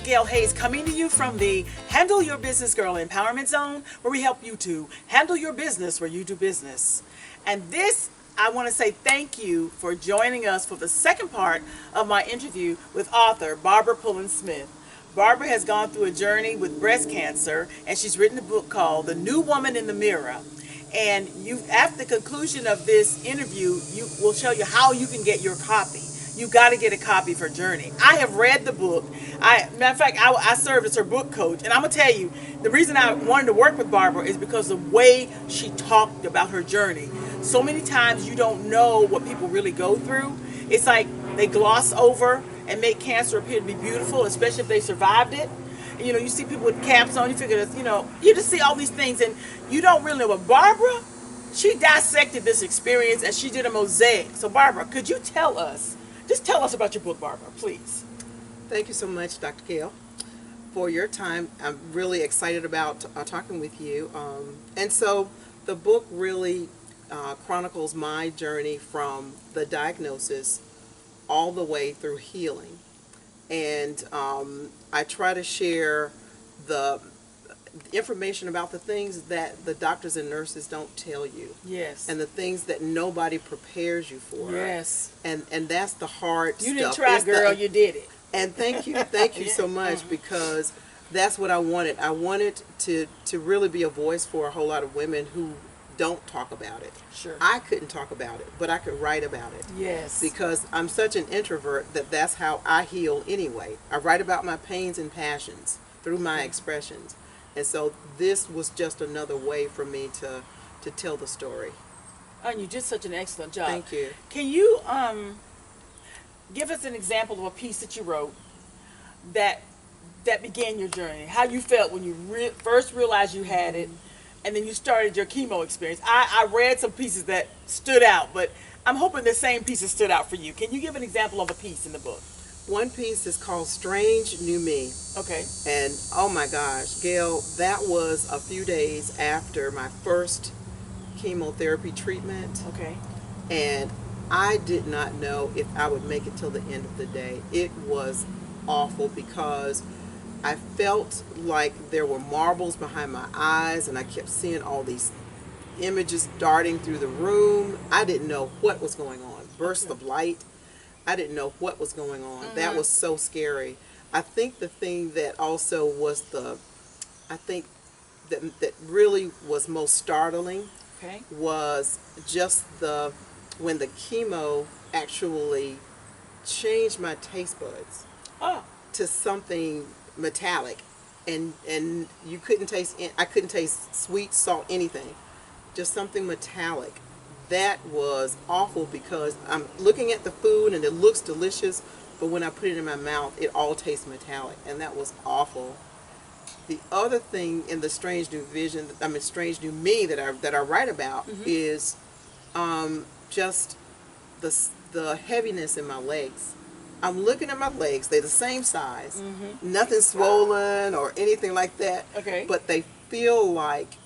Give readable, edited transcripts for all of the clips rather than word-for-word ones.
Gail Hayes coming to you from the Handle Your Business Girl Empowerment Zone, where we help you to handle your business where you do business. And this, I want to say thank you for joining us for the second part of my interview with author Barbara Pullen-Smith. Barbara has gone through a journey with breast cancer, and she's written a book called The New Woman in the Mirror. And after the conclusion of this interview, will show you how you can get your copy. You got to get a copy for Journey. I have read the book. Matter of fact, I served as her book coach, and I'm gonna tell you the reason I wanted to work with Barbara is because the way she talked about her journey. So many times you don't know what people really go through. It's like they gloss over and make cancer appear to be beautiful, especially if they survived it. And, you see people with caps on. You figure that you just see all these things, and you don't really know. But Barbara, she dissected this experience and she did a mosaic. So Barbara, could you tell us? Just tell us about your book, Barbara, please. Thank you so much, Dr. Gail, for your time. I'm really excited about talking with you. And so the book really chronicles my journey from the diagnosis all the way through healing. And I try to share the information about the things that the doctors and nurses don't tell you. Yes. And the things that nobody prepares you for. Yes. And that's the hard stuff. You didn't try, girl. You did it. And thank you so much, because that's what I wanted. I wanted to really be a voice for a whole lot of women who don't talk about it. Sure. I couldn't talk about it, but I could write about it. Yes. Because I'm such an introvert that's how I heal anyway. I write about my pains and passions through my expressions. And so this was just another way for me to tell the story. And you did such an excellent job. Thank you. Can you give us an example of a piece that you wrote that began your journey? How you felt when you first realized you had it, and then you started your chemo experience. I read some pieces that stood out, but I'm hoping the same pieces stood out for you. Can you give an example of a piece in the book? One piece is called Strange New Me. Okay. And oh my gosh, Gail, that was a few days after my first chemotherapy treatment. Okay. And I did not know if I would make it till the end of the day. It was awful because I felt like there were marbles behind my eyes, and I kept seeing all these images darting through the room. I didn't know what was going on. Bursts of light. I didn't know what was going on. Mm-hmm. That was so scary. I think the thing that also was that really was most startling was just when the chemo actually changed my taste buds to something metallic, and you couldn't taste. I couldn't taste sweet, salt, anything. Just something metallic. That was awful because I'm looking at the food and it looks delicious, but when I put it in my mouth, it all tastes metallic, and that was awful. The other thing in the Strange New Me that I write about is just the heaviness in my legs. I'm looking at my legs; they're the same size, nothing swollen or anything like that. Okay. But they feel like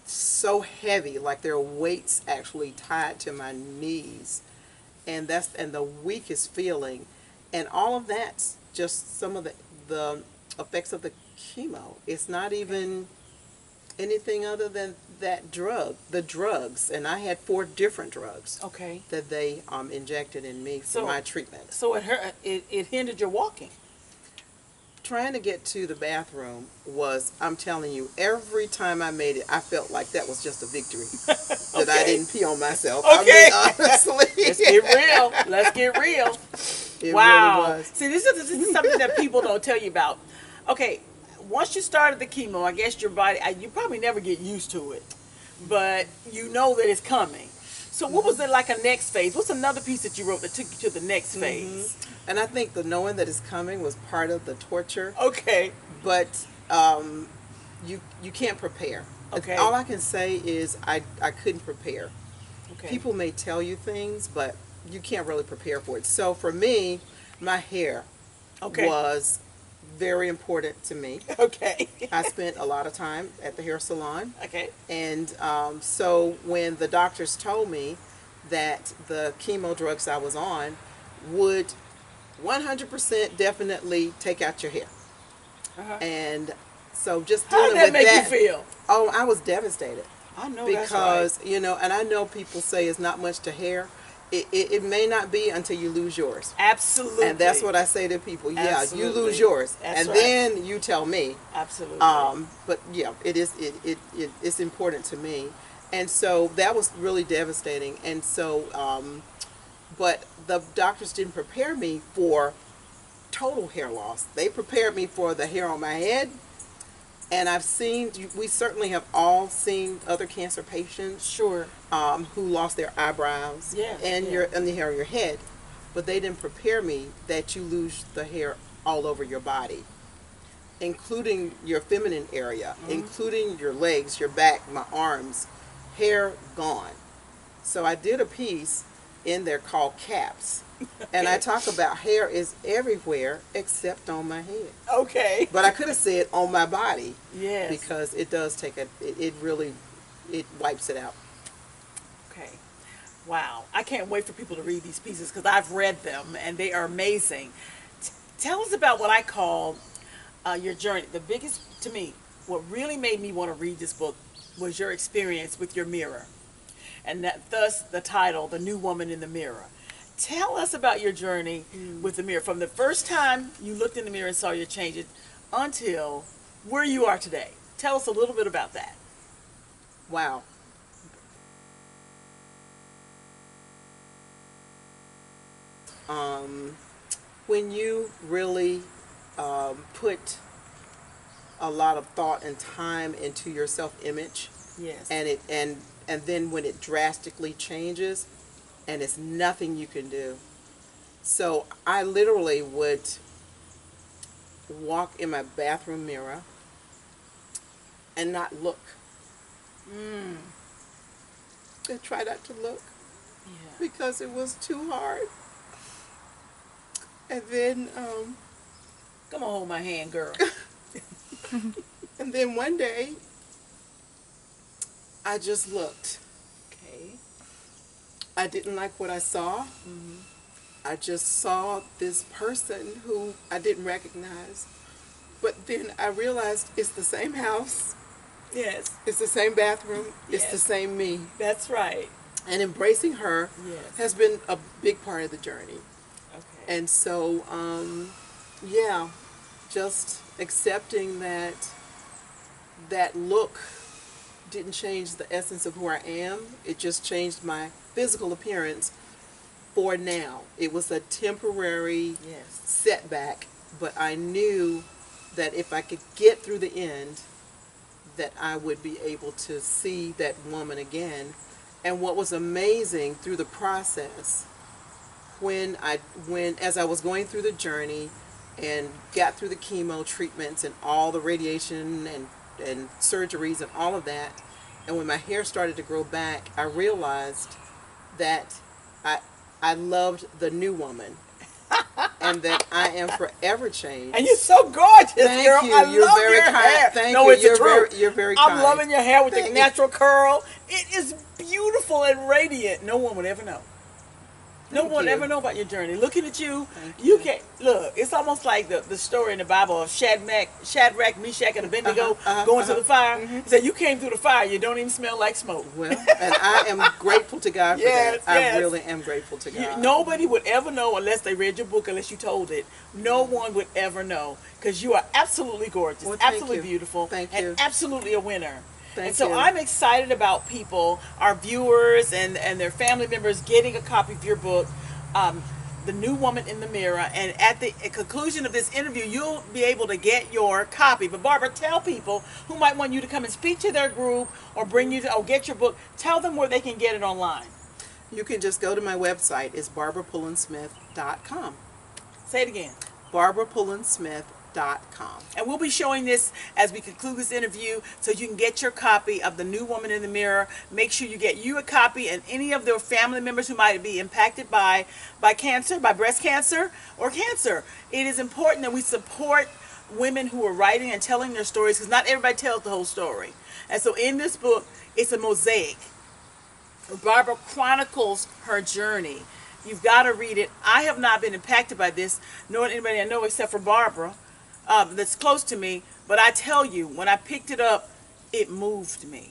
so heavy, like there are weights actually tied to my knees, and the weakest feeling, and all of that's just some of the effects of the chemo. It's not even anything other than the drugs, and I had 4 different drugs. Okay. That they injected in me for my treatment. So it hindered your walking. Trying to get to the bathroom was, I'm telling you, every time I made it, I felt like that was just a victory. That I didn't pee on myself. Okay. I mean, honestly. Let's get real. Let's get real. It wow. really was. See, this is something that people don't tell you about. Okay, once you started the chemo, I guess your body, you probably never get used to it, but you know that it's coming. So what was it like a next phase? What's another piece that you wrote that took you to the next phase? And I think the knowing that it's coming was part of the torture. Okay. But you can't prepare. Okay. All I can say is I couldn't prepare. Okay. People may tell you things, but you can't really prepare for it. So for me, my hair was very important to me. Okay. I spent a lot of time at the hair salon. Okay. And so when the doctors told me that the chemo drugs I was on would 100% definitely take out your hair. And so just How dealing did that with make that. you feel? Oh, I was devastated. I know Because, that's right. you know, and I know people say it's not much to hair. It may not be until you lose yours. Absolutely. And that's what I say to people. Yeah, you Absolutely. lose yours. That's and right. then you tell me. Absolutely. But yeah, it's important to me. And so that was really devastating. And so, but the doctors didn't prepare me for total hair loss. They prepared me for the hair on my head. And we certainly have all seen other cancer patients Sure. who lost their eyebrows Yeah, and yeah. and the hair on your head. But they didn't prepare me that you lose the hair all over your body, including your feminine area, including your legs, your back, my arms, hair gone. So I did a piece in there called Caps. And I talk about hair is everywhere except on my head. Okay. But I could have said on my body. Yes. Because it does take it really, it wipes it out. Okay. Wow. I can't wait for people to read these pieces because I've read them and they are amazing. Tell us about what I call your journey. The biggest, to me, what really made me want to read this book was your experience with your mirror. And thus the title, The New Woman in the Mirror. Tell us about your journey with the mirror. From the first time you looked in the mirror and saw your changes until where you are today. Tell us a little bit about that. Wow. When you really put a lot of thought and time into your self-image, Yes. and then when it drastically changes, and it's nothing you can do. So I literally would walk in my bathroom mirror and not look. And try not to look Yeah. because it was too hard. And then, Come on, hold my hand, girl. and then one day, I just looked. Okay. I didn't like what I saw. I just saw this person who I didn't recognize. But then I realized it's the same house. Yes. It's the same bathroom. It's the Yes. same me. That's right. And embracing her Yes. has been a big part of the journey. Okay. And so, yeah, just accepting that that look didn't change the essence of who I am. It just changed my physical appearance for now. It was a temporary Yes. setback, but I knew that if I could get through the end, that I would be able to see that woman again. And what was amazing through the process, as I was going through the journey and got through the chemo treatments and all the radiation and surgeries and all of that, and when my hair started to grow back, I realized that I loved the new woman. And that I am forever changed. And you're so gorgeous, Thank girl. you. I You're love very your kind. hair. Thank no, you. it's the truth. You're very kind. I'm loving your hair with Thank the you. natural curl. It is beautiful and radiant. No one would ever know. No Thank one would you. ever know about your journey. Looking at you, Thank you you. can't look. It's almost like the story in the Bible of Shadrach, Meshach, and Abednego going to the fire. He said, "You came through the fire. You don't even smell like smoke." Well, and I am grateful to God for Yes, that. yes. I really am grateful to God. Nobody would ever know unless they read your book, unless you told it. No one would ever know because you are absolutely gorgeous, Well, thank absolutely you. beautiful, Thank and you. absolutely a winner. Thank and so you. I'm excited about people, our viewers and their family members getting a copy of your book, The New Woman in the Mirror. And at the conclusion of this interview, you'll be able to get your copy. But Barbara, tell people who might want you to come and speak to their group or bring you to, or get your book. Tell them where they can get it online. You can just go to my website. It's barbarapullen-smith.com. Say it again. barbarapullen-smith.com. And we'll be showing this as we conclude this interview so you can get your copy of The New Woman in the Mirror. Make sure you get you a copy and any of their family members who might be impacted by cancer, by breast cancer or cancer. It is important that we support women who are writing and telling their stories because not everybody tells the whole story. And so in this book, it's a mosaic. Barbara chronicles her journey You've got to read it. I have not been impacted by this, nor anybody I know except for Barbara, that's close to me. But I tell you, when I picked it up, it moved me.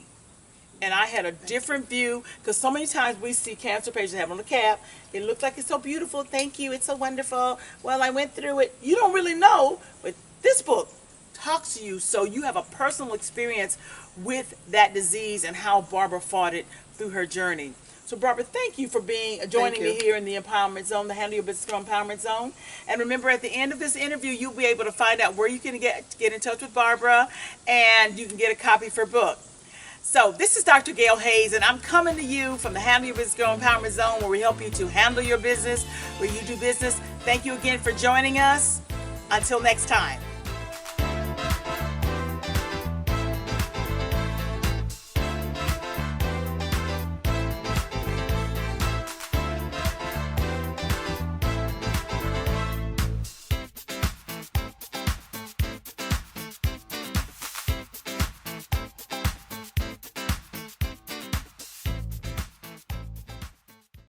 And I had a different view, because so many times we see cancer patients have on the cap. It looks like it's so beautiful. Thank you. It's so wonderful. Well, I went through it. You don't really know, but this book talks to you, so you have a personal experience with that disease and how Barbara fought it through her journey. So Barbara, thank you for joining me here in the Empowerment Zone, the Handle Your Business Girl Empowerment Zone. And remember, at the end of this interview, you'll be able to find out where you can get in touch with Barbara, and you can get a copy of her book. So this is Dr. Gail Hayes, and I'm coming to you from the Handle Your Business Girl Empowerment Zone, where we help you to handle your business, where you do business. Thank you again for joining us. Until next time.